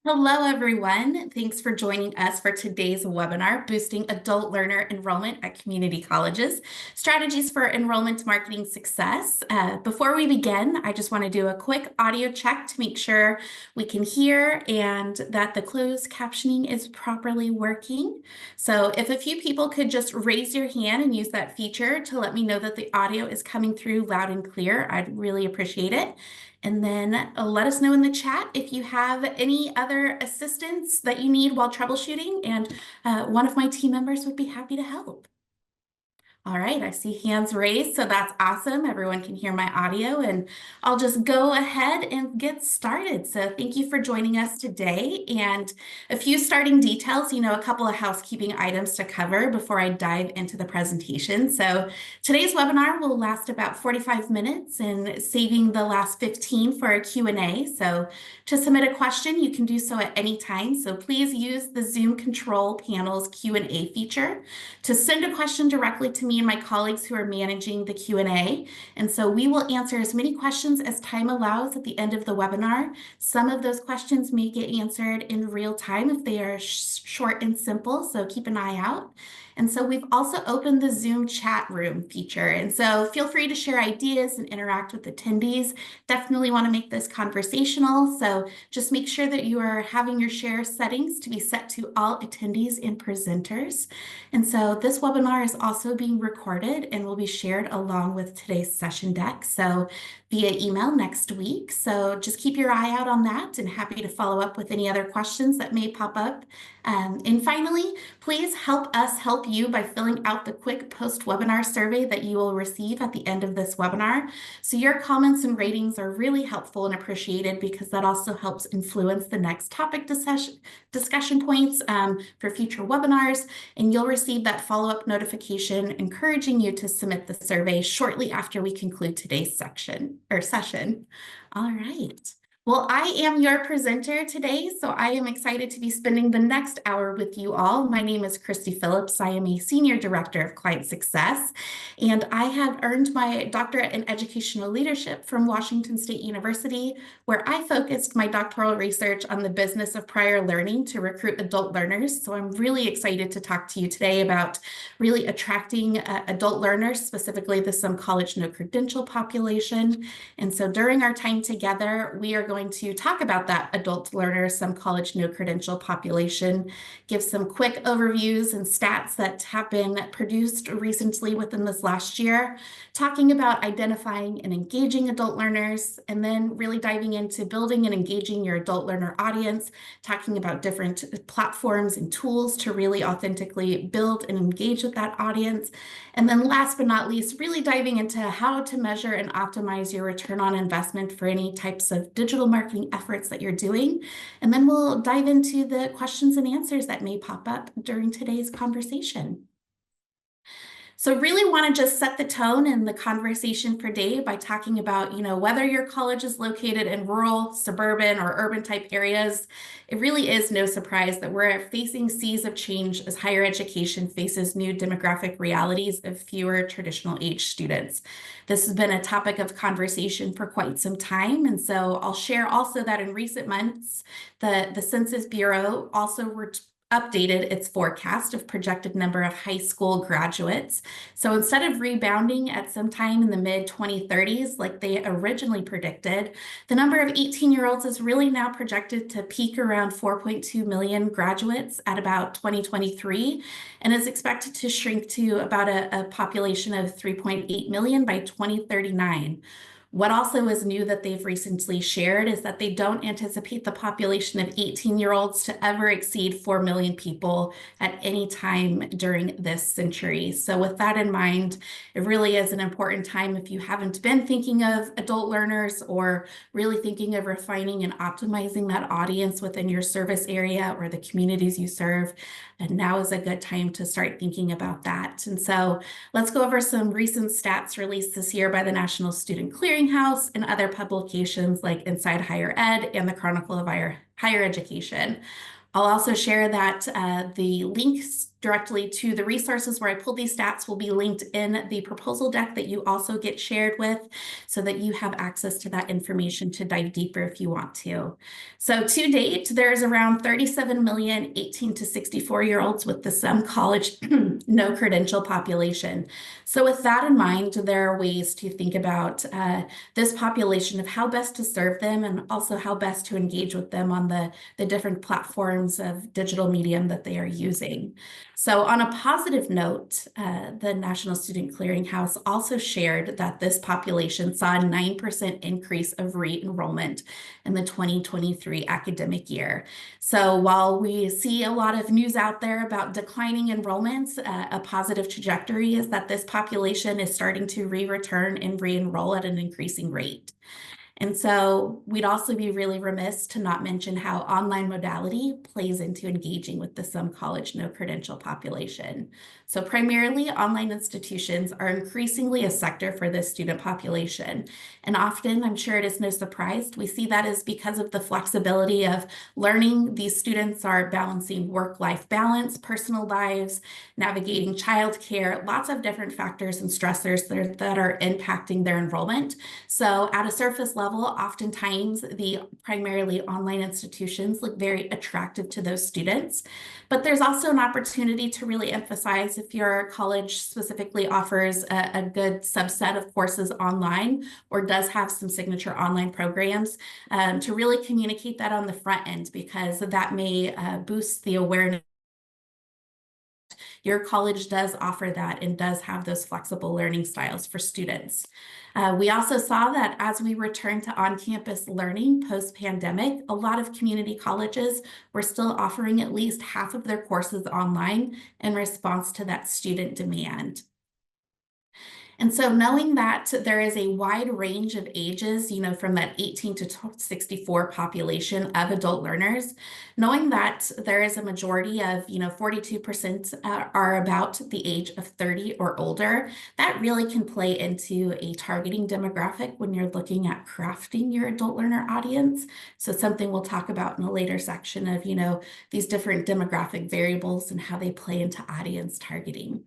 Hello, everyone. Thanks for joining us for today's webinar, Boosting Adult Learner Enrollment at Community Colleges, Strategies for Enrollment Marketing Success. Before we begin, I just want to do a quick audio check to make sure we can hear and that the closed captioning is properly working. So if a few people could just raise your hand and use that feature to let me know that the audio is coming through loud and clear, I'd really appreciate it. And then let us know in the chat if you have any other assistance that you need while troubleshooting, and one of my team members would be happy to help. All right, I see hands raised, so that's awesome. Everyone can hear my audio, and I'll just go ahead and get started. So thank you for joining us today. And a few starting details, a couple of housekeeping items to cover before I dive into the presentation. So today's webinar will last about 45 minutes and saving the last 15 for a Q&A. So to submit a question, you can do so at any time. So please use the Zoom control panel's Q&A feature to send a question directly to me and my colleagues who are managing the Q&A. And so we will answer as many questions as time allows at the end of the webinar. Some of those questions may get answered in real time if they are short and simple, so keep an eye out. And so we've also opened the Zoom chat room feature. And so feel free to share ideas and interact with attendees. Definitely want to make this conversational. So just make sure that you are having your share settings to be set to all attendees and presenters. And so this webinar is also being recorded and will be shared along with today's session deck. So via email next week. So just keep your eye out on that, and happy to follow up with any other questions that may pop up. And finally, please help us help you by filling out the quick post-webinar survey that you will receive at the end of this webinar. So your comments and ratings are really helpful and appreciated, because that also helps influence the next topic discussion points for future webinars. And you'll receive that follow-up notification encouraging you to submit the survey shortly after we conclude today's session. All right. Well, I am your presenter today, so I am excited to be spending the next hour with you all. My name is Christy Phillips. I am a Senior Director of Client Success, and I have earned my doctorate in educational leadership from Washington State University, where I focused my doctoral research on the business of prior learning to recruit adult learners. So I'm really excited to talk to you today about really attracting adult learners, specifically the some college no credential population. And so during our time together, we are going to talk about that adult learner, some college no credential population, give some quick overviews and stats that have been produced recently within this last year, talking about identifying and engaging adult learners, and then really diving into building and engaging your adult learner audience, talking about different platforms and tools to really authentically build and engage with that audience. And then last but not least, really diving into how to measure and optimize your return on investment for any types of digital marketing efforts that you're doing. And then we'll dive into the questions and answers that may pop up during today's conversation. So really want to just set the tone and the conversation for day by talking about, whether your college is located in rural, suburban, or urban type areas. It really is no surprise that we're facing seas of change as higher education faces new demographic realities of fewer traditional age students. This has been a topic of conversation for quite some time. And so I'll share also that in recent months, the Census Bureau also updated its forecast of projected number of high school graduates. So instead of rebounding at some time in the mid-2030s like they originally predicted, the number of 18-year-olds is really now projected to peak around 4.2 million graduates at about 2023, and is expected to shrink to about a population of 3.8 million by 2039. What also is new that they've recently shared is that they don't anticipate the population of 18-year-olds to ever exceed 4 million people at any time during this century. So with that in mind, it really is an important time if you haven't been thinking of adult learners or really thinking of refining and optimizing that audience within your service area or the communities you serve. And now is a good time to start thinking about that. And so let's go over some recent stats released this year by the National Student Clearinghouse and other publications like Inside Higher Ed and the Chronicle of Higher Education. I'll also share that the links directly to the resources where I pulled these stats will be linked in the proposal deck that you also get shared with, so that you have access to that information to dive deeper if you want to. So to date, there's around 37 million 18 to 64-year-olds with the some college no credential population. So with that in mind, there are ways to think about this population of how best to serve them and also how best to engage with them on the different platforms of digital medium that they are using. So on a positive note, the National Student Clearinghouse also shared that this population saw a 9% increase of re-enrollment in the 2023 academic year. So while we see a lot of news out there about declining enrollments, a positive trajectory is that this population is starting to return and re-enroll at an increasing rate. And so we'd also be really remiss to not mention how online modality plays into engaging with the some college no credential population. So primarily online institutions are increasingly a sector for this student population. And often, I'm sure it is no surprise, we see that is because of the flexibility of learning. These students are balancing work-life balance, personal lives, navigating childcare, lots of different factors and stressors that are impacting their enrollment. So at a surface level, oftentimes the primarily online institutions look very attractive to those students, but there's also an opportunity to really emphasize if your college specifically offers a good subset of courses online or does have some signature online programs, to really communicate that on the front end, because that may boost the awareness. Your college does offer that and does have those flexible learning styles for students. We also saw that as we return to on-campus learning post-pandemic, a lot of community colleges were still offering at least half of their courses online in response to that student demand. And so knowing that there is a wide range of ages, from that 18 to 64 population of adult learners, knowing that there is a majority of, 42% are about the age of 30 or older, that really can play into a targeting demographic when you're looking at crafting your adult learner audience. So something we'll talk about in a later section of, these different demographic variables and how they play into audience targeting.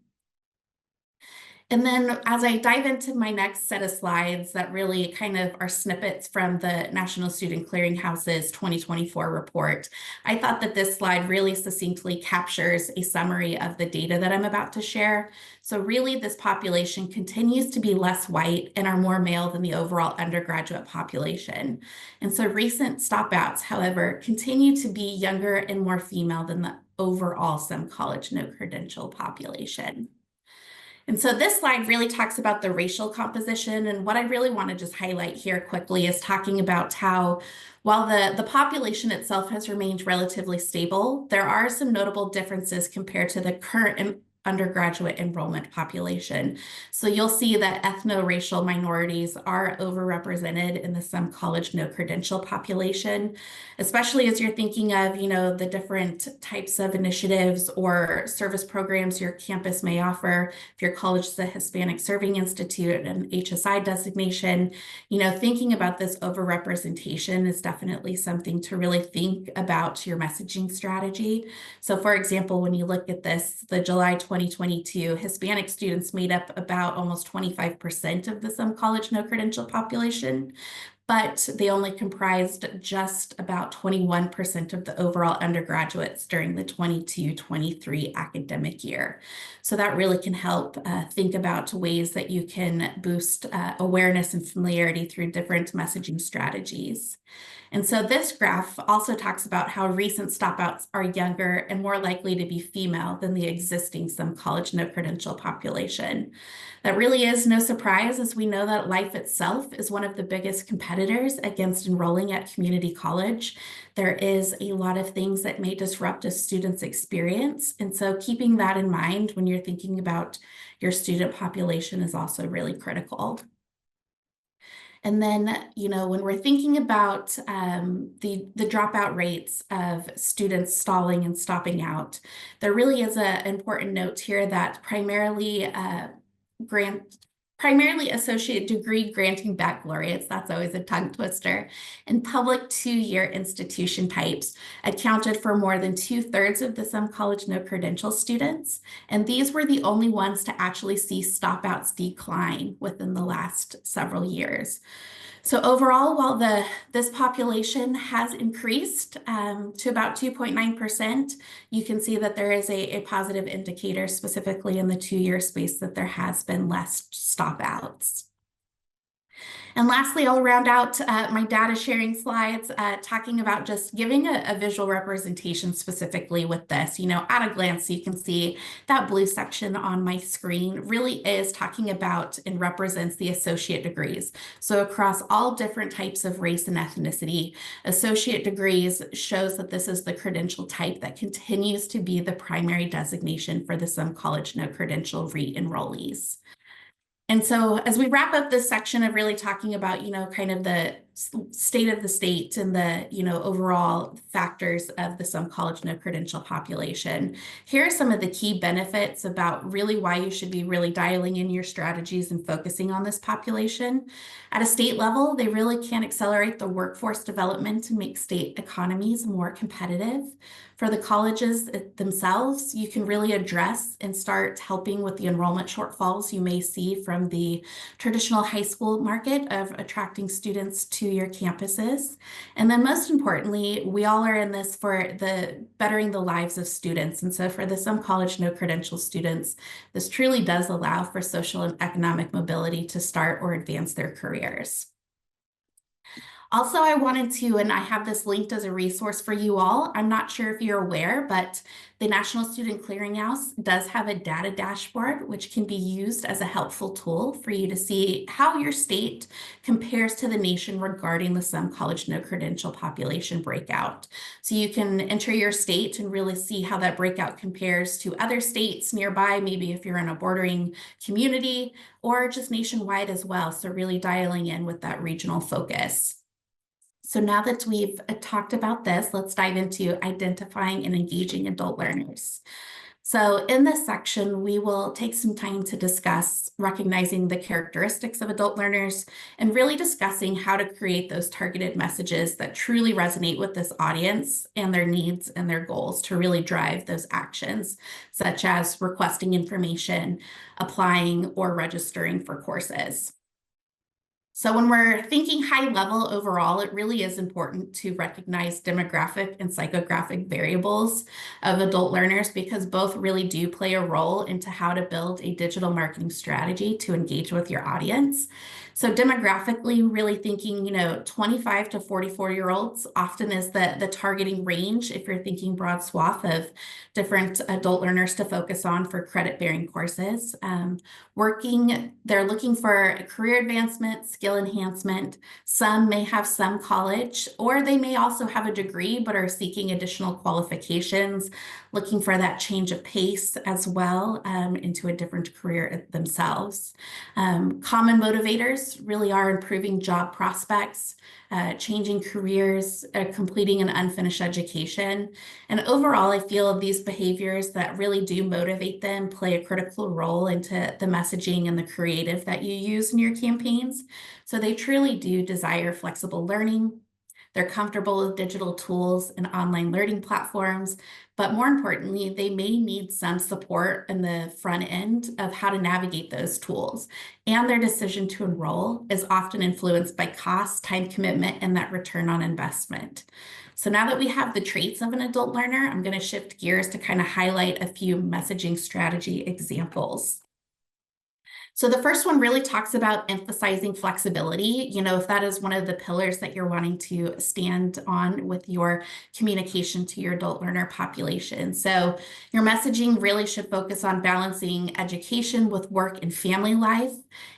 And then as I dive into my next set of slides that really kind of are snippets from the National Student Clearinghouse's 2024 report, I thought that this slide really succinctly captures a summary of the data that I'm about to share. So really, this population continues to be less white and are more male than the overall undergraduate population. And so recent stopouts, however, continue to be younger and more female than the overall some college no credential population. And so this slide really talks about the racial composition. And what I really want to just highlight here quickly is talking about how, while the population itself has remained relatively stable, there are some notable differences compared to the current undergraduate enrollment population. So you'll see that ethno-racial minorities are overrepresented in the some college no credential population, especially as you're thinking of, the different types of initiatives or service programs your campus may offer. If your college is a Hispanic Serving Institute and HSI designation, thinking about this overrepresentation is definitely something to really think about your messaging strategy. So for example, when you look at this, the July 2022, Hispanic students made up about almost 25% of the some college no credential population, but they only comprised just about 21% of the overall undergraduates during the 22-23 academic year. So that really can help think about ways that you can boost awareness and familiarity through different messaging strategies. And so this graph also talks about how recent stopouts are younger and more likely to be female than the existing some college no credential population. That really is no surprise, as we know that life itself is one of the biggest competitors against enrolling at community college. There is a lot of things that may disrupt a student's experience. And so keeping that in mind when you're thinking about your student population is also really critical. And then, when we're thinking about the dropout rates of students stalling and stopping out, there really is an important note here that primarily primarily associate degree granting baccalaureates, that's always a tongue twister, and public two-year institution types accounted for more than 2/3 of the Some College No Credential students, and these were the only ones to actually see stop-outs decline within the last several years. So overall, while this population has increased to about 2.9%, you can see that there is a positive indicator specifically in the two-year space that there has been less stop outs. And lastly, I'll round out my data sharing slides talking about just giving a visual representation specifically with this. At a glance, you can see that blue section on my screen really is talking about and represents the associate degrees. So across all different types of race and ethnicity, associate degrees shows that this is the credential type that continues to be the primary designation for the Some College No Credential re-enrollees. And so as we wrap up this section of really talking about, kind of the state of the state and the, overall factors of the Some College No Credential population, here are some of the key benefits about really why you should be really dialing in your strategies and focusing on this population. At a state level, they really can accelerate the workforce development to make state economies more competitive. For the colleges themselves, you can really address and start helping with the enrollment shortfalls you may see from the traditional high school market of attracting students to your campuses. And then most importantly, we all are in this for the bettering the lives of students. And so for the Some College No Credential students, this truly does allow for social and economic mobility to start or advance their careers. Also, I wanted to, and I have this linked as a resource for you all. I'm not sure if you're aware, but the National Student Clearinghouse does have a data dashboard, which can be used as a helpful tool for you to see how your state compares to the nation regarding the Some College No Credential population breakout. So you can enter your state and really see how that breakout compares to other states nearby, maybe if you're in a bordering community, or just nationwide as well. So really dialing in with that regional focus. So now that we've talked about this, let's dive into identifying and engaging adult learners. So in this section, we will take some time to discuss recognizing the characteristics of adult learners and really discussing how to create those targeted messages that truly resonate with this audience and their needs and their goals to really drive those actions, such as requesting information, applying, or registering for courses. So when we're thinking high level overall, it really is important to recognize demographic and psychographic variables of adult learners because both really do play a role into how to build a digital marketing strategy to engage with your audience. So demographically, really thinking, 25 to 44-year-olds often is the targeting range if you're thinking broad swath of different adult learners to focus on for credit-bearing courses. They're looking for career advancement, skill enhancement. Some may have some college, or they may also have a degree but are seeking additional qualifications, looking for that change of pace as well into a different career themselves. Common motivators really are improving job prospects, changing careers, completing an unfinished education. And overall, I feel these behaviors that really do motivate them play a critical role into the messaging and the creative that you use in your campaigns. So they truly do desire flexible learning. They're comfortable with digital tools and online learning platforms, but more importantly, they may need some support in the front end of how to navigate those tools. And their decision to enroll is often influenced by cost, time commitment, and that return on investment. So now that we have the traits of an adult learner, I'm going to shift gears to kind of highlight a few messaging strategy examples. So the first one really talks about emphasizing flexibility. If that is one of the pillars that you're wanting to stand on with your communication to your adult learner population. So your messaging really should focus on balancing education with work and family life.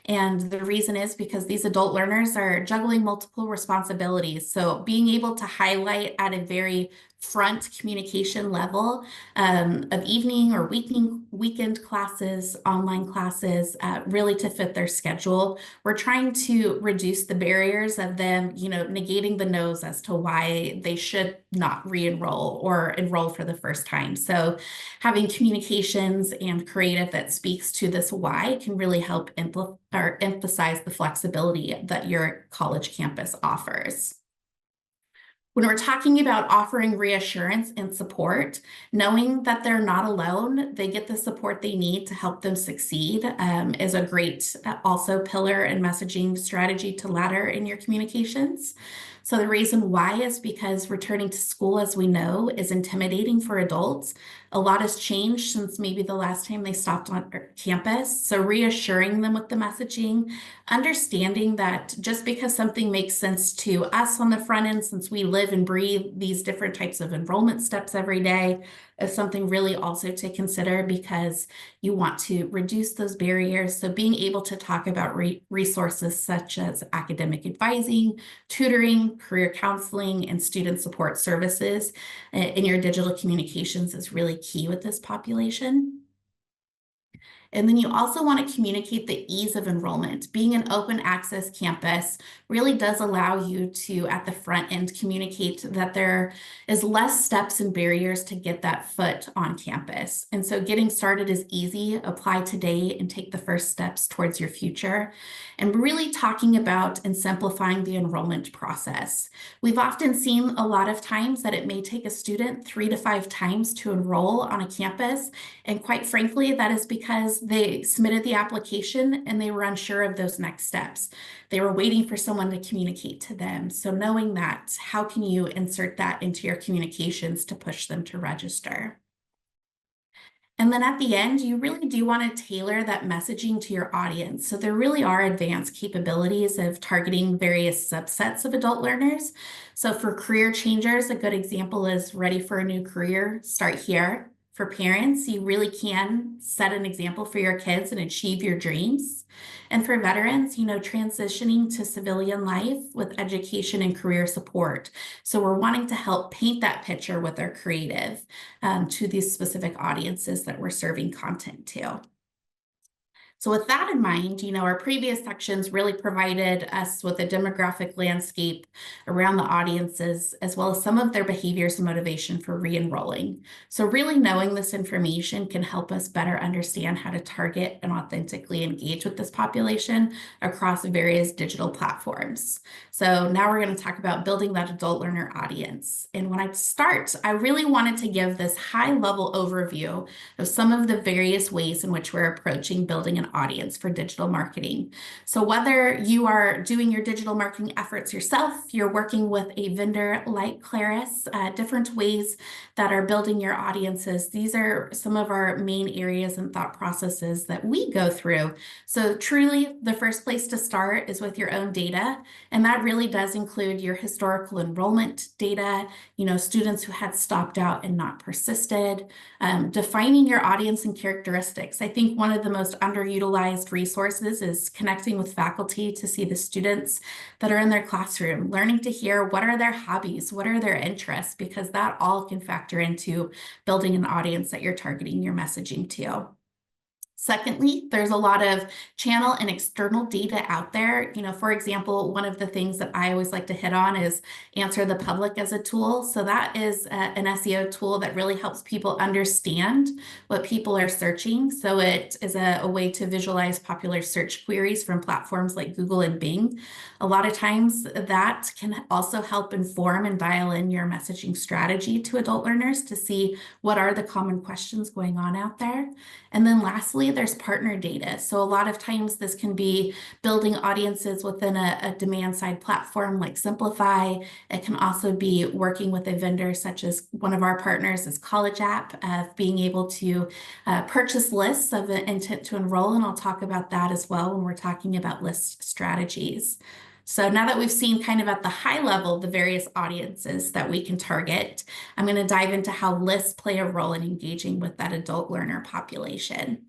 And the reason is because these adult learners are juggling multiple responsibilities. So being able to highlight at a very upfront communication level of evening or weekend classes, online classes, really to fit their schedule. We're trying to reduce the barriers of them, negating the no's as to why they should not re-enroll or enroll for the first time. So having communications and creative that speaks to this why can really help emphasize the flexibility that your college campus offers. When we're talking about offering reassurance and support, knowing that they're not alone, they get the support they need to help them succeed is a great also pillar and messaging strategy to ladder in your communications. So the reason why is because returning to school, as we know, is intimidating for adults. A lot has changed since maybe the last time they stopped on campus. So reassuring them with the messaging, understanding that just because something makes sense to us on the front end, since we live and breathe these different types of enrollment steps every day, is something really also to consider because you want to reduce those barriers. So being able to talk about resources such as academic advising, tutoring, career counseling, and student support services in your digital communications is really key with this population. And then you also want to communicate the ease of enrollment. Being an open access campus really does allow you to, at the front end, communicate that there is less steps and barriers to get that foot on campus. And so getting started is easy. Apply today and take the first steps towards your future. And really talking about and simplifying the enrollment process. We've often seen a lot of times that it may take a student 3 to 5 times to enroll on a campus. And quite frankly, that is because they submitted the application and they were unsure of those next steps. They were waiting for someone to communicate to them. So knowing that, how can you insert that into your communications to push them to register? And then at the end, you really do want to tailor that messaging to your audience. So there really are advanced capabilities of targeting various subsets of adult learners. So for career changers, a good example is ready for a new career, start here. For parents, you really can set an example for your kids and achieve your dreams. And for veterans, transitioning to civilian life with education and career support. So we're wanting to help paint that picture with our creative to these specific audiences that we're serving content to. So with that in mind, our previous sections really provided us with a demographic landscape around the audiences, as well as some of their behaviors and motivation for re-enrolling. So really knowing this information can help us better understand how to target and authentically engage with this population across various digital platforms. So now we're going to talk about building that adult learner audience. And when I start, I really wanted to give this high-level overview of some of the various ways in which we're approaching building an audience for digital marketing. So whether you are doing your digital marketing efforts yourself, you're working with a vendor like CLARUS, different ways that are building your audiences, these are some of our main areas and thought processes that we go through. So truly, the first place to start is with your own data, and that really does include your historical enrollment data, students who had stopped out and not persisted, defining your audience and characteristics. I think one of the most underutilized resources is connecting with faculty to see the students that are in their classroom, learning to hear what are their hobbies, what are their interests, because that all can factor into building an audience that you're targeting your messaging to. Secondly, there's a lot of channel and external data out there. For example, one of the things that I always like to hit on is Answer the Public as a tool. So that is an SEO tool that really helps people understand what people are searching. So it is a way to visualize popular search queries from platforms like Google and Bing. A lot of times that can also help inform and dial in your messaging strategy to adult learners to see what are the common questions going on out there. And then lastly, there's partner data. So a lot of times this can be building audiences within a demand side platform like Simplify. It can also be working with a vendor such as one of our partners is College App, being able to purchase lists of intent to enroll. And I'll talk about that as well when we're talking about list strategies. So now that we've seen kind of at the high level the various audiences that we can target, I'm going to dive into how lists play a role in engaging with that adult learner population.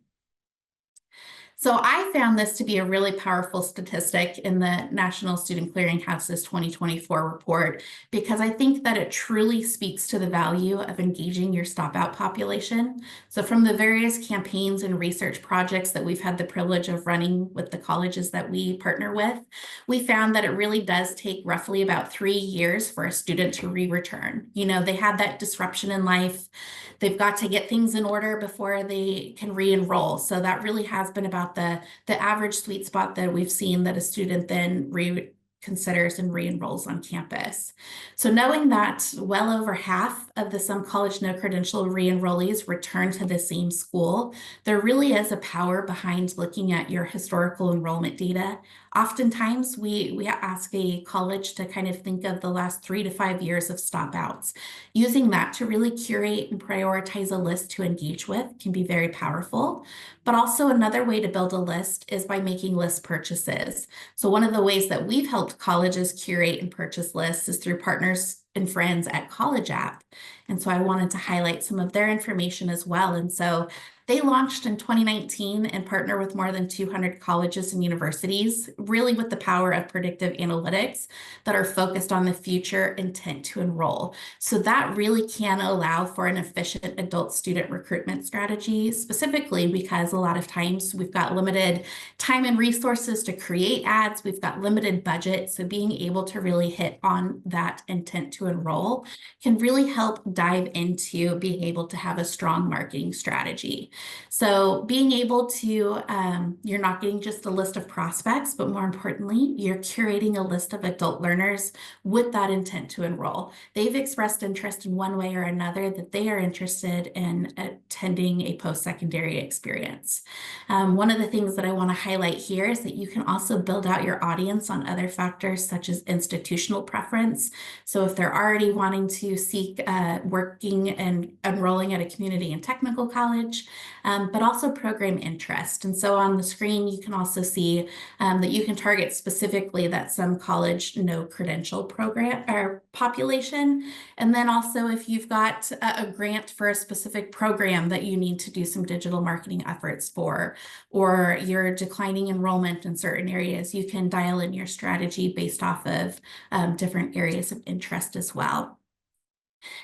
So I found this to be a really powerful statistic in the National Student Clearinghouse's 2024 report, because I think that it truly speaks to the value of engaging your stop out population. So from the various campaigns and research projects that we've had the privilege of running with the colleges that we partner with, we found that it really does take roughly about 3 years for a student to re-return. You know, they had that disruption in life. They've got to get things in order before they can re-enroll. So that really has been about the average sweet spot that we've seen that a student then considers and re-enrolls on campus. So knowing that well over half of the Some College No Credential re-enrollees return to the same school, there really is a power behind looking at your historical enrollment data. Oftentimes we ask a college to kind of think of the last 3 to 5 years of stop outs. Using that to really curate and prioritize a list to engage with can be very powerful. But also another way to build a list is by making list purchases. So one of the ways that we've helped colleges curate and purchase lists is through partners and friends at College App. And so I wanted to highlight some of their information as well. And so they launched in 2019 and partner with more than 200 colleges and universities, really with the power of predictive analytics that are focused on the future intent to enroll. So that really can allow for an efficient adult student recruitment strategy, specifically because a lot of times we've got limited time and resources to create ads, we've got limited budget. So being able to really hit on that intent to enroll can really help dive into being able to have a strong marketing strategy. So being able to, you're not getting just a list of prospects, but more importantly, you're curating a list of adult learners with that intent to enroll. They've expressed interest in one way or another that they are interested in attending a post-secondary experience. One of the things that I want to highlight here is that you can also build out your audience on other factors such as institutional preference. So if they're already wanting to seek working and enrolling at a community and technical college, but also program interest. And so on the screen, you can also see that you can target specifically that Some College No Credential program or population. And then also if you've got a grant for a specific program that you need to do some digital marketing efforts for, or you're declining enrollment in certain areas, you can dial in your strategy based off of different areas of interest as well.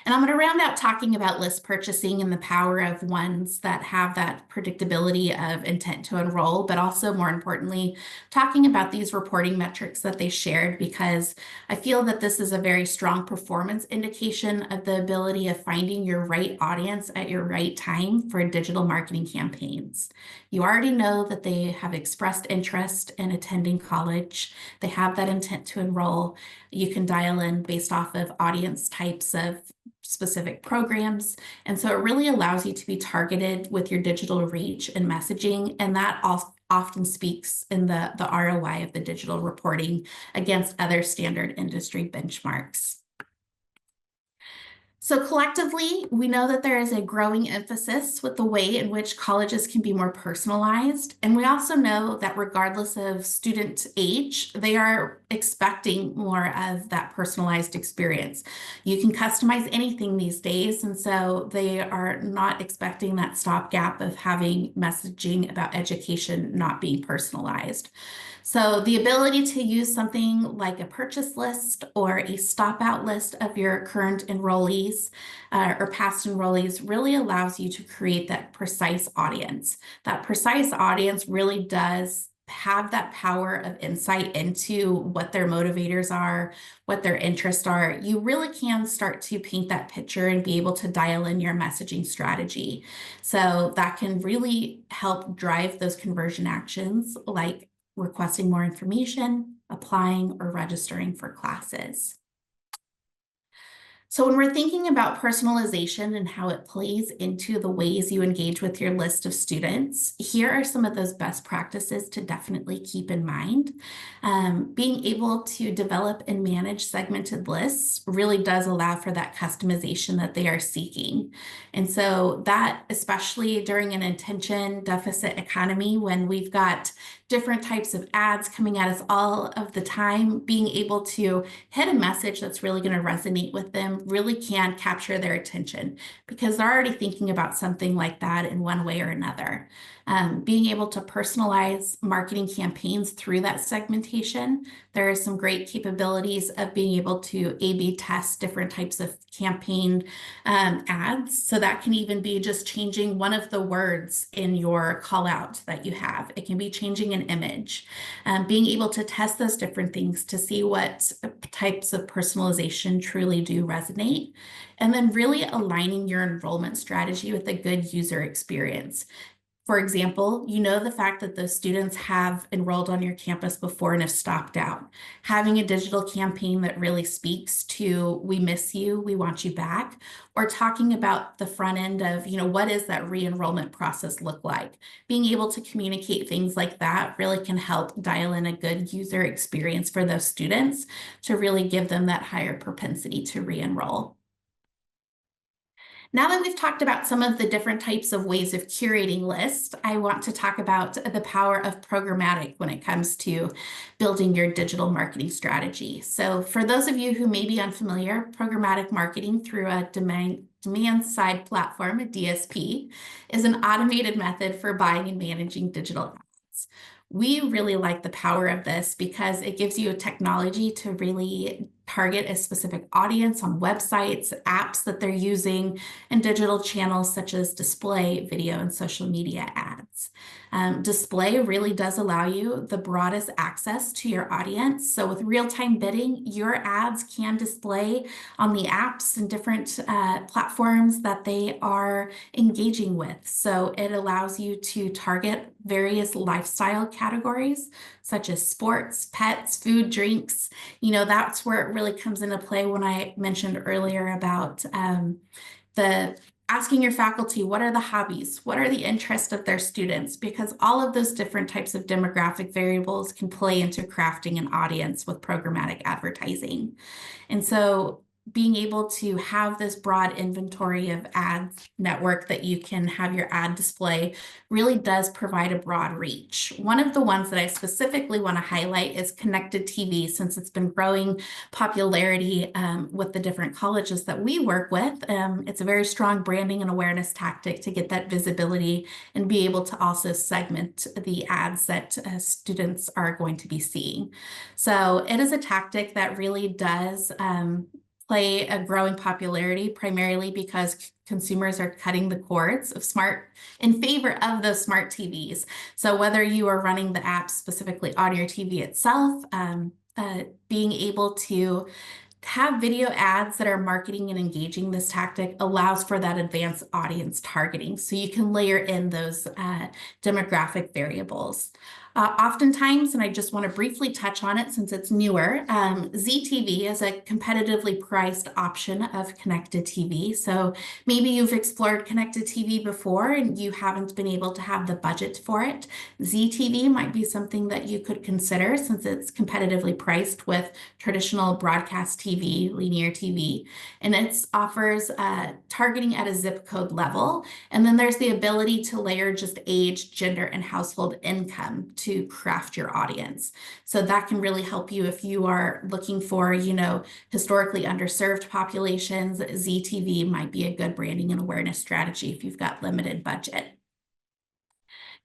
And I'm going to round out talking about list purchasing and the power of ones that have that predictability of intent to enroll, but also more importantly, talking about these reporting metrics that they shared, because I feel that this is a very strong performance indication of the ability of finding your right audience at your right time for digital marketing campaigns. You already know that they have expressed interest in attending college. They have that intent to enroll. You can dial in based off of audience types of specific programs. And so it really allows you to be targeted with your digital reach and messaging. And that often speaks in the ROI of the digital reporting against other standard industry benchmarks. So collectively, we know that there is a growing emphasis with the way in which colleges can be more personalized. And we also know that regardless of student age, they are expecting more of that personalized experience. You can customize anything these days, and so they are not expecting that stopgap of having messaging about education not being personalized. So the ability to use something like a purchase list or a stop out list of your current enrollees or past enrollees really allows you to create that precise audience. That precise audience really does have that power of insight into what their motivators are, what their interests are. You really can start to paint that picture and be able to dial in your messaging strategy. So that can really help drive those conversion actions like requesting more information, applying, or registering for classes. So when we're thinking about personalization and how it plays into the ways you engage with your list of students, here are some of those best practices to definitely keep in mind. Being able to develop and manage segmented lists really does allow for that customization that they are seeking. And so that, especially during an attention deficit economy, when we've got different types of ads coming at us all of the time, being able to hit a message that's really going to resonate with them really can capture their attention because they're already thinking about something like that in one way or another. Being able to personalize marketing campaigns through that segmentation, there are some great capabilities of being able to A/B test different types of campaign ads. So that can even be just changing one of the words in your call out that you have. It can be changing an image, being able to test those different things to see what types of personalization truly do resonate, and then really aligning your enrollment strategy with a good user experience. For example, you know the fact that those students have enrolled on your campus before and have stopped out. Having a digital campaign that really speaks to, we miss you, we want you back, or talking about the front end of, what does that re-enrollment process look like? Being able to communicate things like that really can help dial in a good user experience for those students to really give them that higher propensity to re-enroll. Now that we've talked about some of the different types of ways of curating lists, I want to talk about the power of programmatic when it comes to building your digital marketing strategy. So for those of you who may be unfamiliar, programmatic marketing through a demand side platform, a DSP, is an automated method for buying and managing digital ads. We really like the power of this because it gives you a technology to really target a specific audience on websites, apps that they're using, and digital channels such as display, video, and social media ads. Display really does allow you the broadest access to your audience. So with real-time bidding, your ads can display on the apps and different platforms that they are engaging with. So it allows you to target various lifestyle categories such as sports, pets, food, drinks. That's where it really comes into play when I mentioned earlier about the asking your faculty, what are the hobbies? What are the interests of their students? Because all of those different types of demographic variables can play into crafting an audience with programmatic advertising. And so being able to have this broad inventory of ads network that you can have your ad display really does provide a broad reach. One of the ones that I specifically want to highlight is connected TV, since it's been growing popularity with the different colleges that we work with. It's a very strong branding and awareness tactic to get that visibility and be able to also segment the ads that students are going to be seeing. So it is a tactic that really does play a growing popularity, primarily because consumers are cutting the cords of smart in favor of those smart TVs. So whether you are running the app specifically on your TV itself, being able to have video ads that are marketing and engaging this tactic allows for that advanced audience targeting. So you can layer in those demographic variables. Oftentimes, and I just want to briefly touch on it since it's newer, ZTV is a competitively priced option of connected TV. So maybe you've explored connected TV before and you haven't been able to have the budget for it. ZTV might be something that you could consider since it's competitively priced with traditional broadcast TV, linear TV, and it offers targeting at a zip code level. And then there's the ability to layer just age, gender, and household income to craft your audience. So that can really help you if you are looking for, historically underserved populations. ZTV might be a good branding and awareness strategy if you've got limited budget.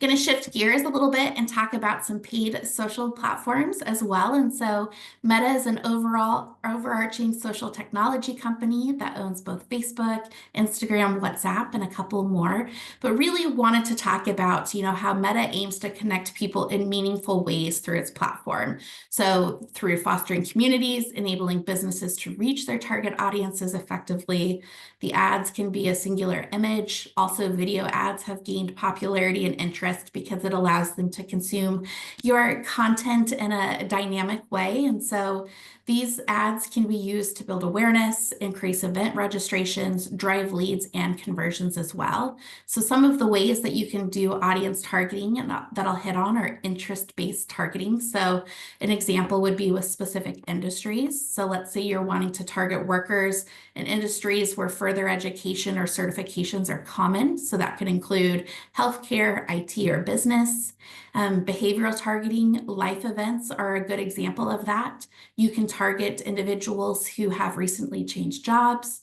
Going to shift gears a little bit and talk about some paid social platforms as well. And so Meta is an overarching social technology company that owns both Facebook, Instagram, WhatsApp, and a couple more, but really wanted to talk about, how Meta aims to connect people in meaningful ways through its platform. So through fostering communities, enabling businesses to reach their target audiences effectively. The ads can be a singular image. Also, video ads have gained popularity and interest because it allows them to consume your content in a dynamic way. And so these ads can be used to build awareness, increase event registrations, drive leads, and conversions as well. So some of the ways that you can do audience targeting and that I'll hit on are interest-based targeting. So an example would be with specific industries. So let's say you're wanting to target workers in industries where further education or certifications are common. So that could include healthcare, IT, or business. Behavioral targeting, life events are a good example of that. You can target individuals who have recently changed jobs,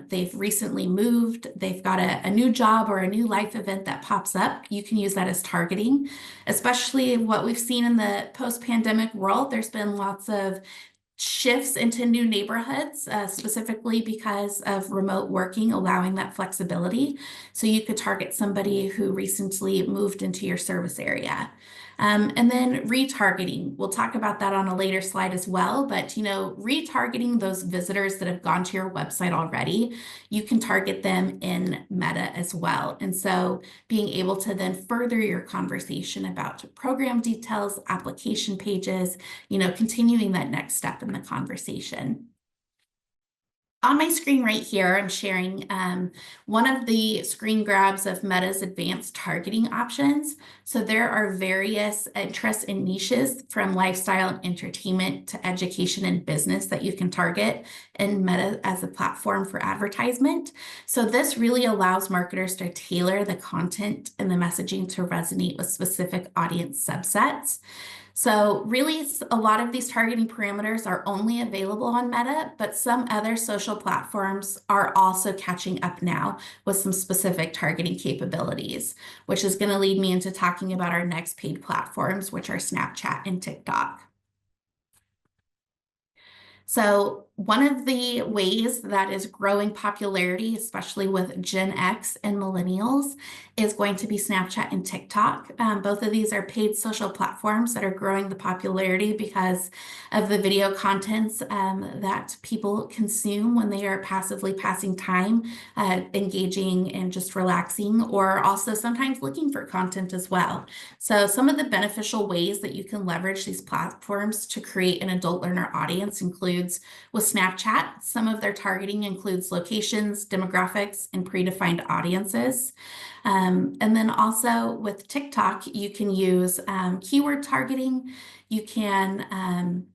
they've recently moved, they've got a new job or a new life event that pops up. You can use that as targeting, especially what we've seen in the post-pandemic world. There's been lots of shifts into new neighborhoods, specifically because of remote working, allowing that flexibility. So you could target somebody who recently moved into your service area. And then retargeting, we'll talk about that on a later slide as well, but retargeting those visitors that have gone to your website already, you can target them in Meta as well. And so being able to then further your conversation about program details, application pages, continuing that next step in the conversation. On my screen right here, I'm sharing one of the screen grabs of Meta's advanced targeting options. So there are various interests and niches from lifestyle and entertainment to education and business that you can target in Meta as a platform for advertisement. So this really allows marketers to tailor the content and the messaging to resonate with specific audience subsets. So really, a lot of these targeting parameters are only available on Meta, but some other social platforms are also catching up now with some specific targeting capabilities, which is going to lead me into talking about our next paid platforms, which are Snapchat and TikTok. So one of the ways that is growing popularity, especially with Gen X and millennials, is going to be Snapchat and TikTok. Both of these are paid social platforms that are growing the popularity because of the video contents that people consume when they are passively passing time, engaging and just relaxing, or also sometimes looking for content as well. So some of the beneficial ways that you can leverage these platforms to create an adult learner audience includes with Snapchat, some of their targeting includes locations, demographics, and predefined audiences. And then also with TikTok, you can use keyword targeting. You can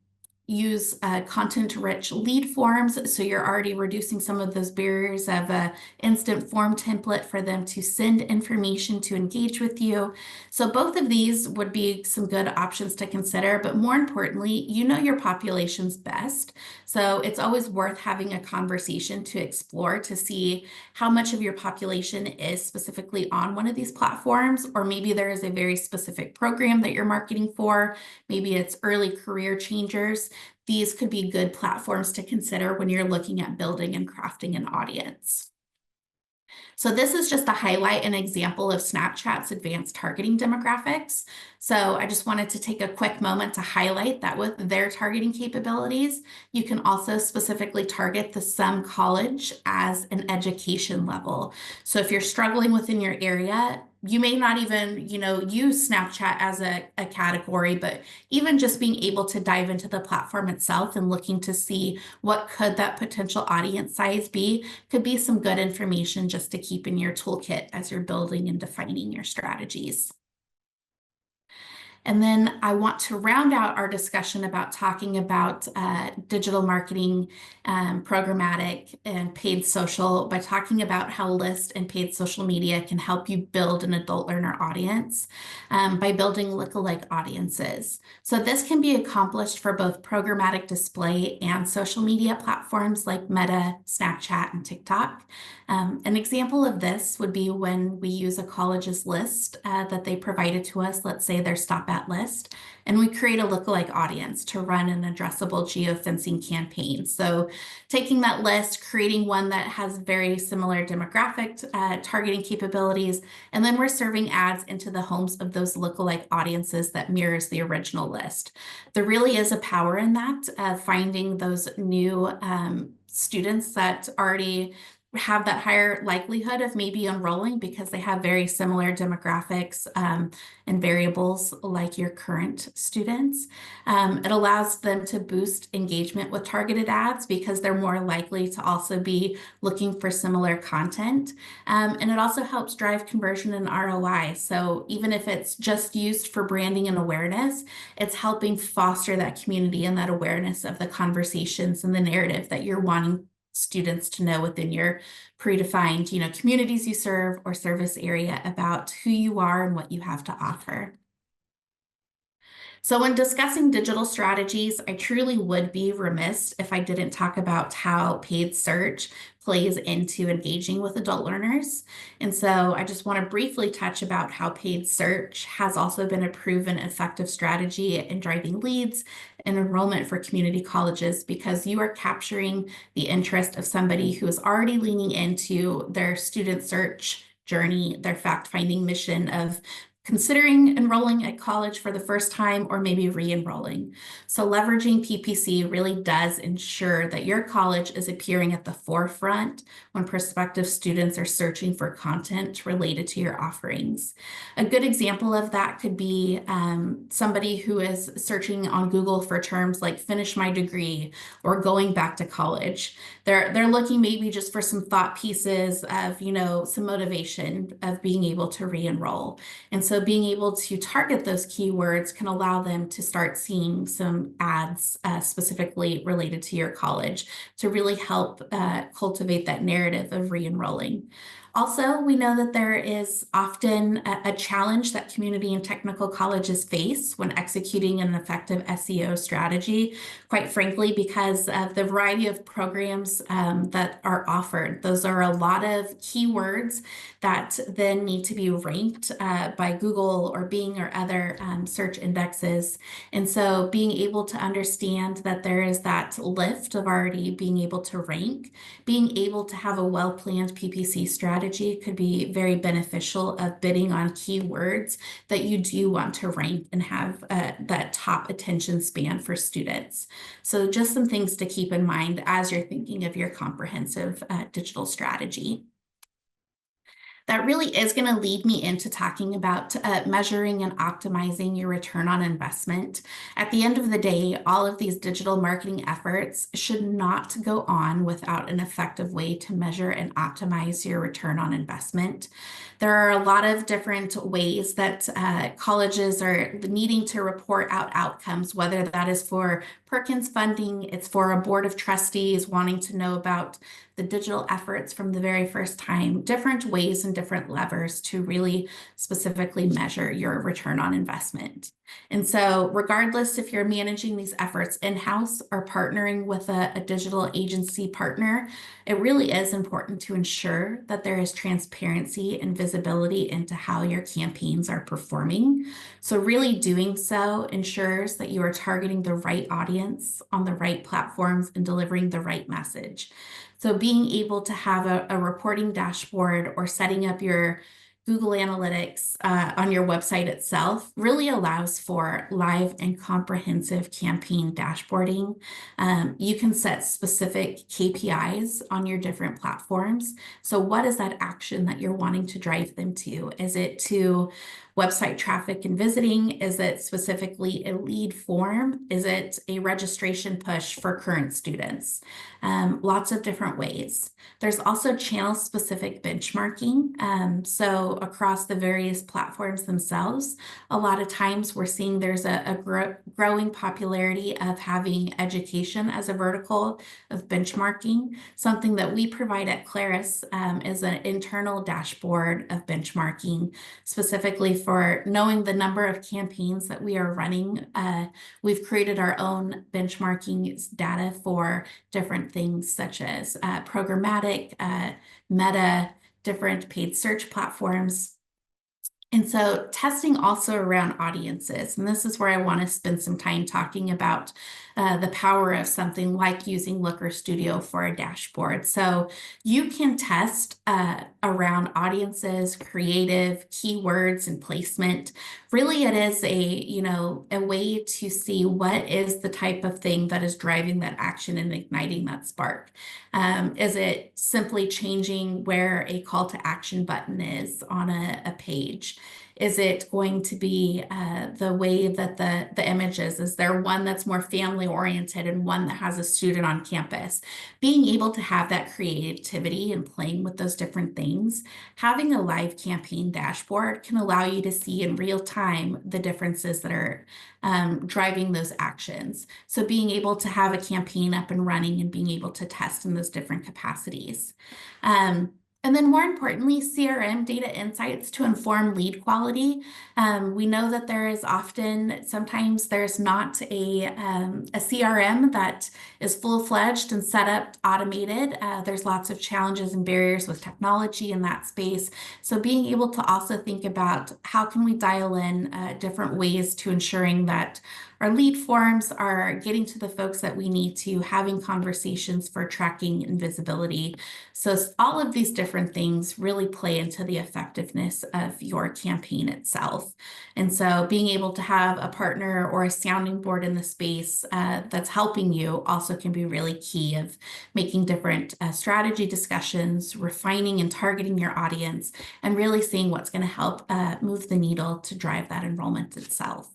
use content-rich lead forms, so you're already reducing some of those barriers of an instant form template for them to send information to engage with you. So both of these would be some good options to consider, but more importantly, you know your population's best. So it's always worth having a conversation to explore to see how much of your population is specifically on one of these platforms, or maybe there is a very specific program that you're marketing for. Maybe it's early career changers. These could be good platforms to consider when you're looking at building and crafting an audience. So this is just a highlight, an example of Snapchat's advanced targeting demographics. So I just wanted to take a quick moment to highlight that with their targeting capabilities, you can also specifically target the some college as an education level. So if you're struggling within your area, you may not even, use Snapchat as a category, but even just being able to dive into the platform itself and looking to see what could that potential audience size be, could be some good information just to keep in your toolkit as you're building and defining your strategies. And then I want to round out our discussion about talking about digital marketing, programmatic, and paid social by talking about how list and paid social media can help you build an adult learner audience by building lookalike audiences. So this can be accomplished for both programmatic display and social media platforms like Meta, Snapchat, and TikTok. An example of this would be when we use a college's list that they provided to us, let's say their Stop At list, and we create a lookalike audience to run an addressable geofencing campaign. So taking that list, creating one that has very similar demographic targeting capabilities, and then we're serving ads into the homes of those lookalike audiences that mirrors the original list. There really is a power in that, finding those new students that already have that higher likelihood of maybe enrolling because they have very similar demographics and variables like your current students. It allows them to boost engagement with targeted ads because they're more likely to also be looking for similar content. And it also helps drive conversion and ROI. So even if it's just used for branding and awareness, it's helping foster that community and that awareness of the conversations and the narrative that you're wanting students to know within your predefined, communities you serve or service area about who you are and what you have to offer. So when discussing digital strategies, I truly would be remiss if I didn't talk about how paid search plays into engaging with adult learners. And so I just want to briefly touch about how paid search has also been a proven effective strategy in driving leads and enrollment for community colleges, because you are capturing the interest of somebody who is already leaning into their student search journey, their fact-finding mission of considering enrolling at college for the first time or maybe re-enrolling. So leveraging PPC really does ensure that your college is appearing at the forefront when prospective students are searching for content related to your offerings. A good example of that could be somebody who is searching on Google for terms like finish my degree or going back to college. They're looking maybe just for some thought pieces of, some motivation of being able to re-enroll. And so being able to target those keywords can allow them to start seeing some ads specifically related to your college to really help cultivate that narrative of re-enrolling. Also, we know that there is often a challenge that community and technical colleges face when executing an effective SEO strategy, quite frankly, because of the variety of programs that are offered. Those are a lot of keywords that then need to be ranked by Google or Bing or other search indexes. And so being able to understand that there is that lift of already being able to rank, being able to have a well-planned PPC strategy could be very beneficial of bidding on keywords that you do want to rank and have that top attention span for students. So just some things to keep in mind as you're thinking of your comprehensive digital strategy. That really is going to lead me into talking about measuring and optimizing your return on investment. At the end of the day, all of these digital marketing efforts should not go on without an effective way to measure and optimize your return on investment. There are a lot of different ways that colleges are needing to report out outcomes, whether that is for Perkins funding, it's for a board of trustees wanting to know about the digital efforts from the very first time, different ways and different levers to really specifically measure your return on investment. And so regardless if you're managing these efforts in-house or partnering with a digital agency partner, it really is important to ensure that there is transparency and visibility into how your campaigns are performing. So really doing so ensures that you are targeting the right audience on the right platforms and delivering the right message. So being able to have a reporting dashboard or setting up your Google Analytics on your website itself really allows for live and comprehensive campaign dashboarding. You can set specific KPIs on your different platforms. So what is that action that you're wanting to drive them to? Is it to website traffic and visiting? Is it specifically a lead form? Is it a registration push for current students? Lots of different ways. There's also channel-specific benchmarking. So across the various platforms themselves, a lot of times we're seeing there's a growing popularity of having education as a vertical of benchmarking. Something that we provide at CLARUS is an internal dashboard of benchmarking, specifically for knowing the number of campaigns that we are running. We've created our own benchmarking data for different things such as programmatic, meta, different paid search platforms. And so testing also around audiences, and this is where I want to spend some time talking about the power of something like using Looker Studio for a dashboard. So you can test around audiences, creative, keywords, and placement. Really, it is a way to see what is the type of thing that is driving that action and igniting that spark. Is it simply changing where a call to action button is on a page? Is it going to be the way that the image is? Is there one that's more family oriented and one that has a student on campus? Being able to have that creativity and playing with those different things, having a live campaign dashboard can allow you to see in real time the differences that are driving those actions. So being able to have a campaign up and running and being able to test in those different capacities. And then more importantly, CRM data insights to inform lead quality. We know that there is sometimes there's not a CRM that is full-fledged and set up automated. There's lots of challenges and barriers with technology in that space. So being able to also think about how can we dial in different ways to ensuring that our lead forms are getting to the folks that we need to, having conversations for tracking and visibility. So all of these different things really play into the effectiveness of your campaign itself. And so being able to have a partner or a sounding board in the space that's helping you also can be really key of making different strategy discussions, refining and targeting your audience, and really seeing what's going to help move the needle to drive that enrollment itself.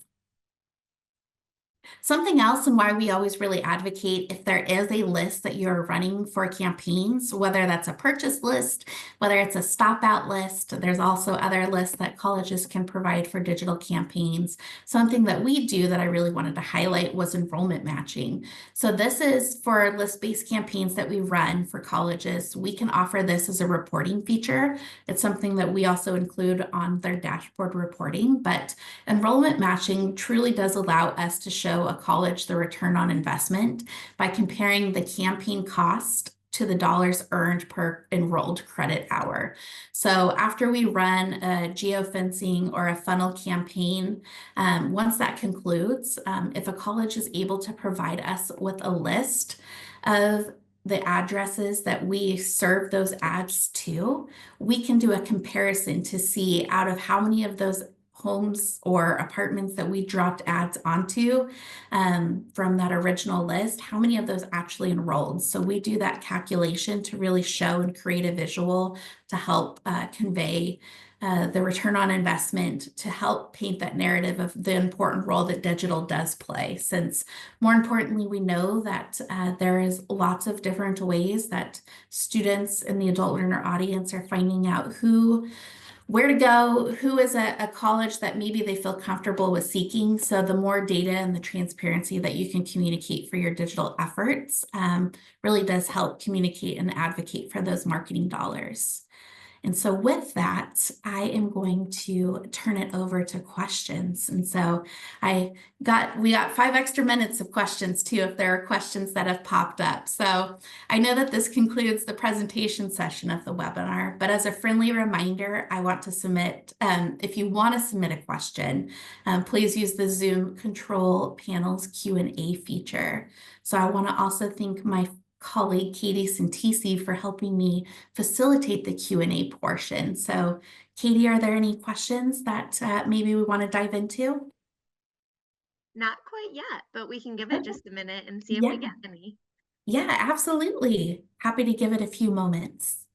Something else, and why we always really advocate if there is a list that you're running for campaigns, whether that's a purchase list, whether it's a stop out list, there's also other lists that colleges can provide for digital campaigns. Something that we do that I really wanted to highlight was enrollment matching. So this is for list-based campaigns that we run for colleges. We can offer this as a reporting feature. It's something that we also include on their dashboard reporting, but enrollment matching truly does allow us to show a college the return on investment by comparing the campaign cost to the dollars earned per enrolled credit hour. So after we run a geofencing or a funnel campaign, once that concludes, if a college is able to provide us with a list of the addresses that we serve those ads to, we can do a comparison to see out of how many of those homes or apartments that we dropped ads onto from that original list, how many of those actually enrolled. So we do that calculation to really show and create a visual to help convey the return on investment, to help paint that narrative of the important role that digital does play. Since more importantly, we know that there is lots of different ways that students in the adult learner audience are finding out where to go, who is a college that maybe they feel comfortable with seeking. So the more data and the transparency that you can communicate for your digital efforts really does help communicate and advocate for those marketing dollars. And so with that, I am going to turn it over to questions. And so we got 5 extra minutes of questions too, if there are questions that have popped up. So I know that this concludes the presentation session of the webinar, but as a friendly reminder, I want to submit, if you want to submit a question, please use the Zoom control panel's Q&A feature. So I want to also thank my colleague Katie Santisi for helping me facilitate the Q&A portion. So Katie, are there any questions that maybe we want to dive into? Not quite yet, but we can give it just a minute and see if Yeah. we get any. Yeah, absolutely. Happy to give it a few moments.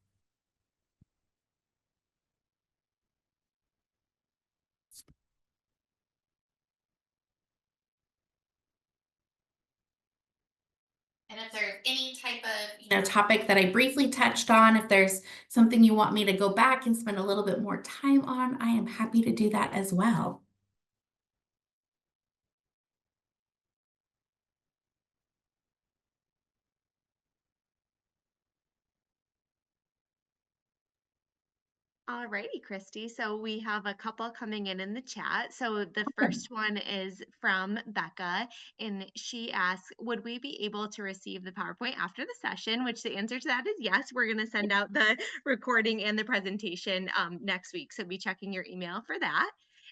And if there's any type of topic that I briefly touched on, if there's something you want me to go back and spend a little bit more time on, I am happy to do that as well. Alrighty, Christy. So we have a couple coming in the chat. So the first one is from Becca, and she asks, would we be able to receive the PowerPoint after the session? Which the answer to that is yes. We're going to send out the recording and the presentation next week. So be checking your email for that.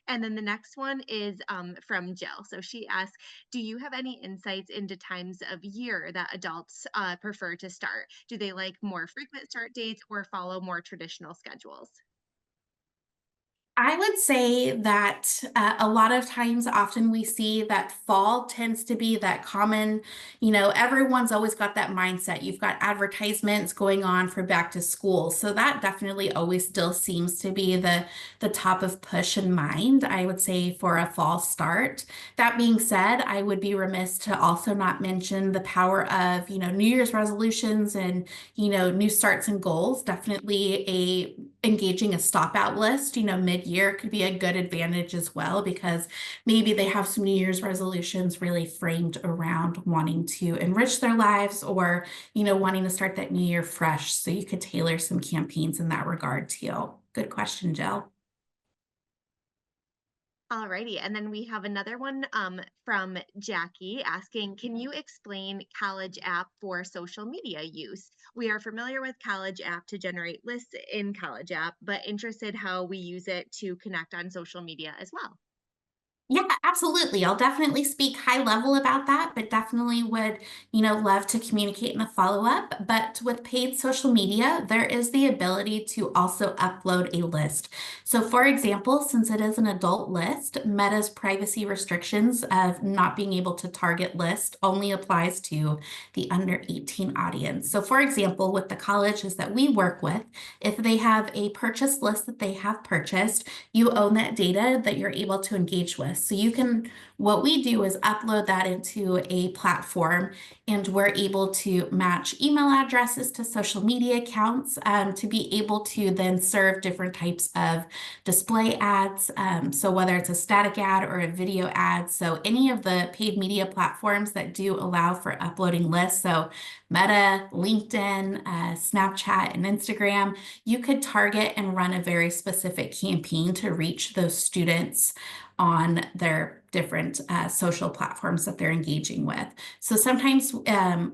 And then the next one is from Jill. So she asks, do you have any insights into times of year that adults prefer to start? Do they like more frequent start dates or follow more traditional schedules? I would say that a lot of times, often we see that fall tends to be that common, everyone's always got that mindset. You've got advertisements going on for back to school. So that definitely always still seems to be the top of push in mind, I would say, for a fall start. That being said, I would be remiss to also not mention the power of, New Year's resolutions and, new starts and goals. Definitely engaging a stop out list, mid-year could be a good advantage as well, because maybe they have some New Year's resolutions really framed around wanting to enrich their lives, or, wanting to start that new year fresh. So you could tailor some campaigns in that regard too. Good question, Jill. Alrighty, and then we have another one from Jackie asking, can you explain College App for social media use? We are familiar with College App to generate lists in College App, but interested how we use it to connect on social media as well. Yeah, absolutely. I'll definitely speak high level about that, but definitely would, love to communicate in a follow-up. But with paid social media, there is the ability to also upload a list. So for example, since it is an adult list, Meta's privacy restrictions of not being able to target list only applies to the under 18 audience. So for example, with the colleges that we work with, if they have a purchase list that they have purchased, you own that data that you're able to engage with. So what we do is upload that into a platform, and we're able to match email addresses to social media accounts to be able to then serve different types of display ads. So whether it's a static ad or a video ad, so any of the paid media platforms that do allow for uploading lists, so Meta, LinkedIn, Snapchat, and Instagram, you could target and run a very specific campaign to reach those students on their different social platforms that they're engaging with. So sometimes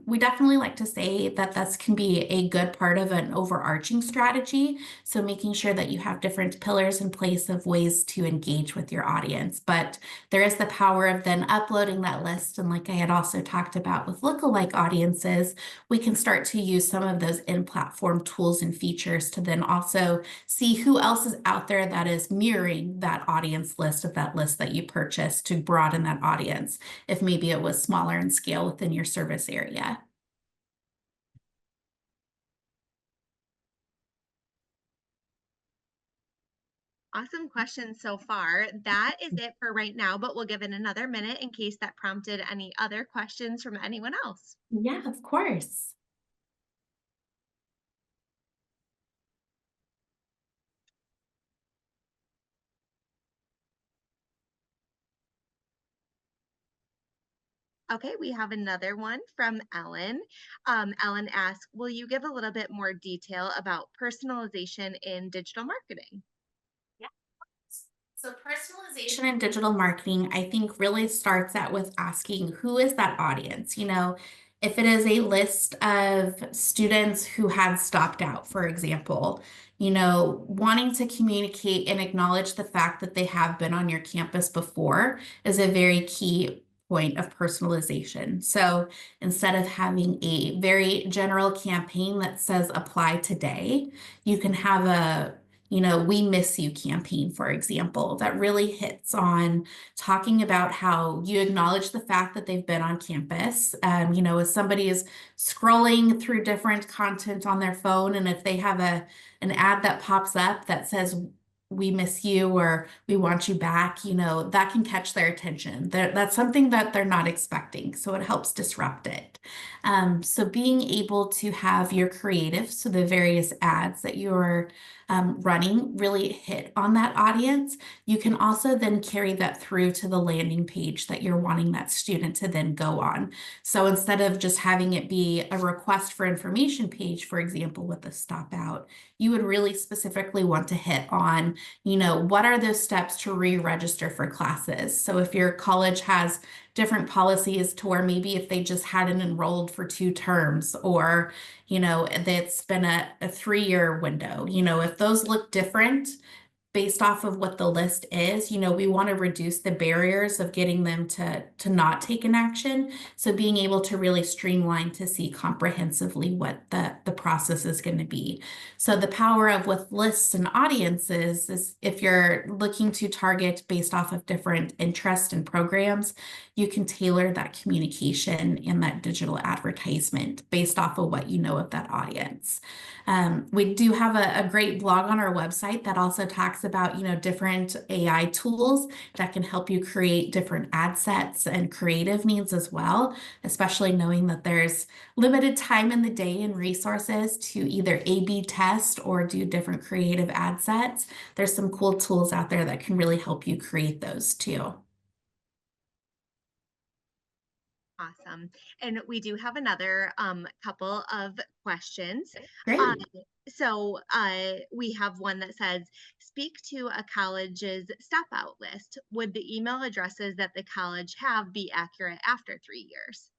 we definitely like to say that this can be a good part of an overarching strategy. So making sure that you have different pillars in place of ways to engage with your audience. But there is the power of then uploading that list. And like I had also talked about with lookalike audiences, we can start to use some of those in-platform tools and features to then also see who else is out there that is mirroring that audience list of that list that you purchased, to broaden that audience if maybe it was smaller in scale within your service area. Awesome questions so far. That is it for right now, but we'll give it another minute in case that prompted any other questions from anyone else. Yeah, of course. Okay, we have another one from Ellen. Ellen asks, will you give a little bit more detail about personalization in digital marketing? So personalization in digital marketing, I think, really starts out with asking, who is that audience? If it is a list of students who had stopped out, for example, wanting to communicate and acknowledge the fact that they have been on your campus before is a very key point of personalization. So instead of having a very general campaign that says apply today, you can have we miss you campaign, for example, that really hits on talking about how you acknowledge the fact that they've been on campus. As somebody is scrolling through different content on their phone, and if they have an ad that pops up that says, we miss you, or we want you back, that can catch their attention. That's something that they're not expecting. So it helps disrupt it. So being able to have your creative, so the various ads that you're running, really hit on that audience. You can also then carry that through to the landing page that you're wanting that student to then go on. So instead of just having it be a request for information page, for example, with a stop out, you would really specifically want to hit on, what are those steps to re-register for classes? So if your college has different policies to where maybe if they just hadn't enrolled for 2 terms, or that's been a 3-year window, if those look different, based off of what the list is, we want to reduce the barriers of getting them to not take an action. So being able to really streamline to see comprehensively what the process is going to be. So the power of with lists and audiences is if you're looking to target based off of different interests and programs, you can tailor that communication and that digital advertisement based off of what you know of that audience. We do have a great blog on our website that also talks about, different AI tools that can help you create different ad sets and creative needs as well, especially knowing that there's limited time in the day and resources to either A/B test or do different creative ad sets. There's some cool tools out there that can really help you create those too. Awesome. And we do have another couple of questions. Uh, Great. we have one that says, speak to a college's stop out list. Would the email addresses that the college have be accurate after 3 years?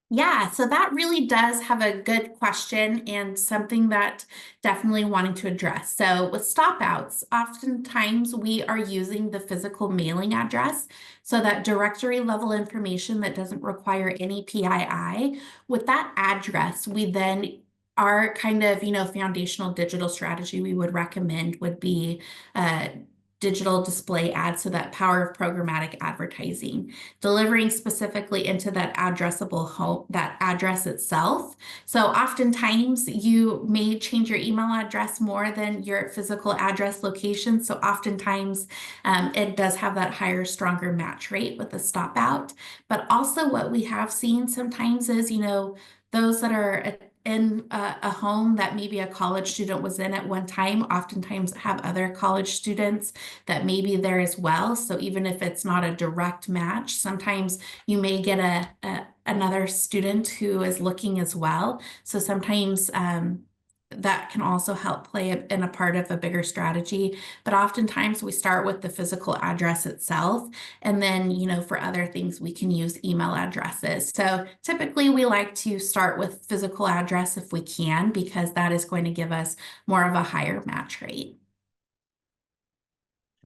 Yeah, so that really does have a good question and something that definitely wanting to address. So with stop outs, oftentimes we are using the physical mailing address, so that directory level information that doesn't require any PII. With that address, we then our kind of, foundational digital strategy we would recommend would be digital display ads, so that power of programmatic advertising delivering specifically into that addressable home, that address itself. So oftentimes you may change your email address more than your physical address location. So oftentimes it does have that higher, stronger match rate with the stop out. But also what we have seen sometimes is, those that are in a home that maybe a college student was in at one time, oftentimes have other college students that may be there as well. So even if it's not a direct match, sometimes you may get another student who is looking as well. So sometimes that can also help play in a part of a bigger strategy. But oftentimes we start with the physical address itself. And then, for other things, we can use email addresses. So typically we like to start with physical address if we can, because that is going to give us more of a higher match rate.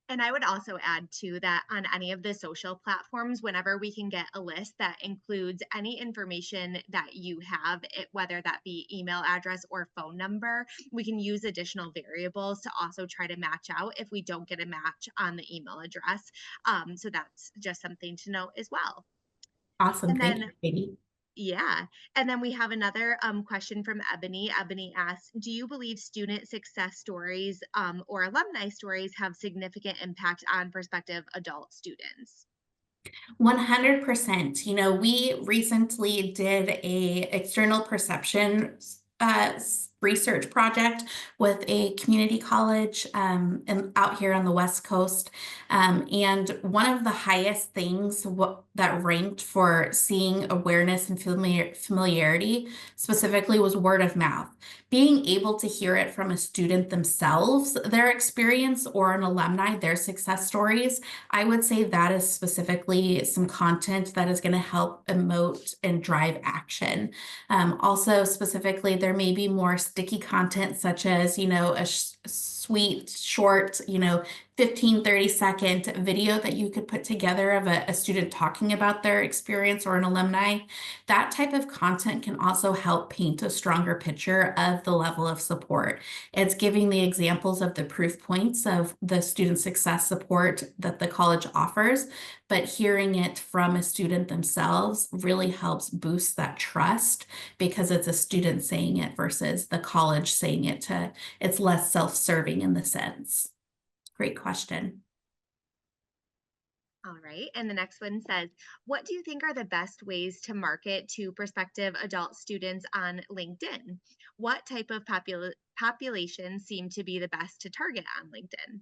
And I would also add to that on any of the social platforms, whenever we can get a list that includes any information that you have, whether that be email address or phone number, we can use additional variables to also try to match out if we don't get a match on the email address. So that's just something to note as well. Awesome. And Thank then you, Katie. yeah. And then we have another question from Ebony. Ebony asks, do you believe student success stories or alumni stories have significant impact on prospective adult students? 100%. We recently did a external perception research project with a community college and out here on the West Coast. And one of the highest things that ranked for seeing awareness and familiarity specifically was word of mouth. Being able to hear it from a student themselves, their experience, or an alumni, their success stories, I would say that is specifically some content that is going to help emote and drive action. Also, specifically, there may be more sticky content, such as, a sweet, short, 15-30 second video that you could put together of a student talking about their experience or an alumni. That type of content can also help paint a stronger picture of the level of support. It's giving the examples of the proof points of the student success support that the college offers, but hearing it from a student themselves really helps boost that trust, because it's a student saying it versus the college saying it. It's less self-serving in the sense. Great question. All right. And the next one says, what do you think are the best ways to market to prospective adult students on LinkedIn? What type of population seem to be the best to target on LinkedIn?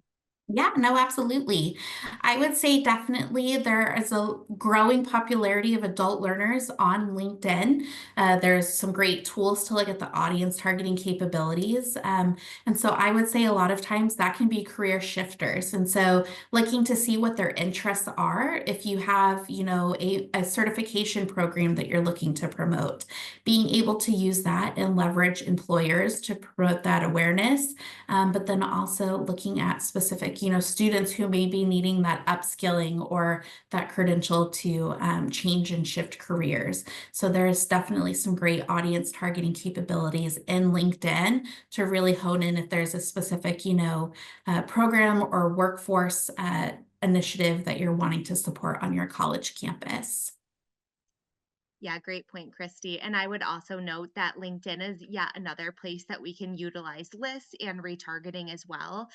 Yeah, no, absolutely. I would say definitely there is a growing popularity of adult learners on LinkedIn. There's some great tools to look at the audience targeting capabilities. And so I would say a lot of times that can be career shifters. And so looking to see what their interests are, if you have, a certification program that you're looking to promote, being able to use that and leverage employers to promote that awareness, but then also looking at specific, students who may be needing that upskilling or that credential to change and shift careers. So there's definitely some great audience targeting capabilities in LinkedIn to really hone in if there's a specific, program or workforce initiative that you're wanting to support on your college campus. Yeah, great point, Christy. And I would also note that LinkedIn is yet another place that we can utilize lists and retargeting as well.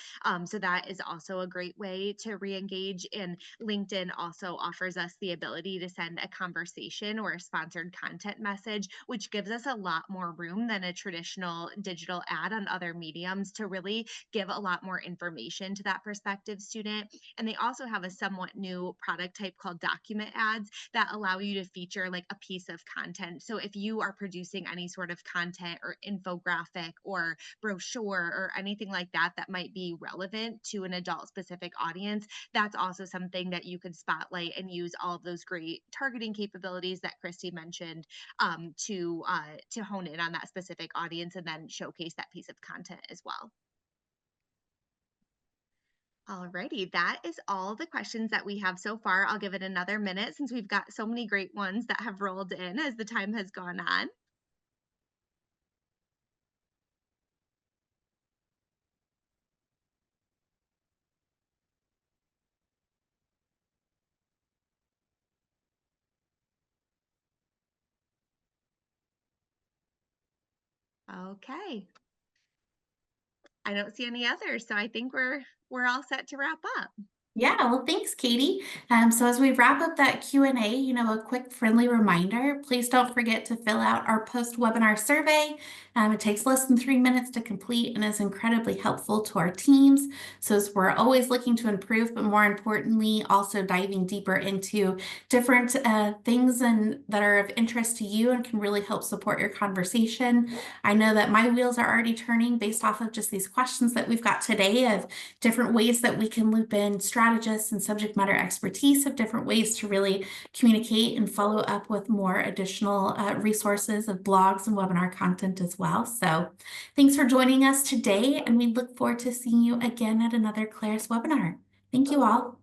So that is also a great way to re-engage. And LinkedIn also offers us the ability to send a conversation or a sponsored content message, which gives us a lot more room than a traditional digital ad on other mediums to really give a lot more information to that prospective student. And they also have a somewhat new product type called document ads that allow you to feature like a piece of content. So if you are producing any sort of content or infographic or brochure or anything like that that might be relevant to an adult specific audience, that's also something that you could spotlight and use all of those great targeting capabilities that Christy mentioned to hone in on that specific audience and then showcase that piece of content as well. Alrighty, that is all the questions that we have so far. I'll give it another minute since we've got so many great ones that have rolled in as the time has gone on. Okay. I don't see any others, so I think we're all set to wrap up. Yeah, well, thanks, Katie. So as we wrap up that Q&A, a quick friendly reminder, please don't forget to fill out our post-webinar survey. It takes less than 3 minutes to complete and is incredibly helpful to our teams. So as we're always looking to improve, but more importantly, also diving deeper into different things and that are of interest to you and can really help support your conversation. I know that my wheels are already turning based off of just these questions that we've got today of different ways that we can loop in strategists and subject matter expertise, of different ways to really communicate and follow up with more additional resources of blogs and webinar content as well. So thanks for joining us today, and we look forward to seeing you again at another CLARUS webinar. Thank you all.